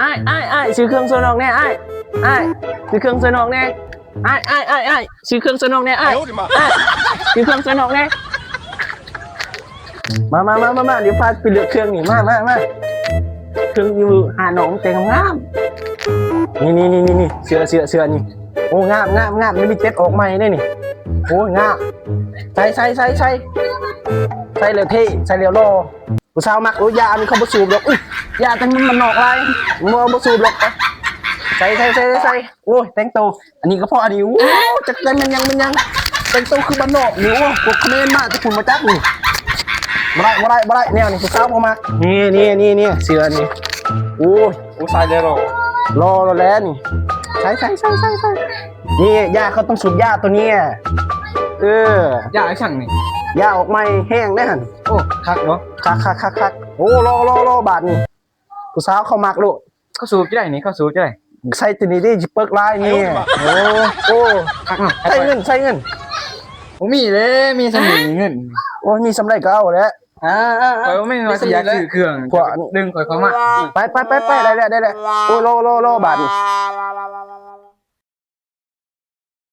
ไอ้ซื้อเครื่องสนองแน่ไอ้ซื้อเครื่องสนองแน่ไอ้ซื้อเครื่องสนองแน่ไอ้ซื้อเครื่องสนองแน่มาเดี๋ยวพาไปเลือกเครื่องนี่มาเครื่องอยู่หาหนองแต่งามนี่เสือนี่โอ้งามนี่มีเจ็ดออกใหม่ได้นี่โอ้งามใส่เลยเท่ใส่เรียวโลผู้สาวมักยาอันนี้เขาบ่สูบหรอกยาแต่มันนอกลายบ่สูบหรอกใส่โอ้ยแต่งตัวอันนี้ก็พออันนี้โอ้จักแต่มันยังแต่งตัวคือบ้านนอกนี่โอ้พวกเขมรมาที่คุณมาจักนี่บ่ได้แนวนี่ผู้สาวบ่มักนี่เสือนี่โอ้ยใส่ได้หรอรอแล้วนี่ใส่นี่ยาเขาต้องสูบยาตัวนี้ยาไอ้ช่างนี่ยาออกใหม่แห้งได้หั่นโอ้คักเนาะคักโอ้รอบาทนี่ผู้สาวเขามักลูกเขาสูบจะได้นี่เขาสูบจะได้ใส่ตัวนี้ดิจิเปิกลายนี่โอ้คักเนาะใส่เงินผมมีเลยมีสมุนเงินโอ้มีสำไรก็เอาแล้วไม่มาสิยาซื้อเครื่องกว่าดึงข่อยเข้ามาไปได้แล้วโอ้รอบาทนี่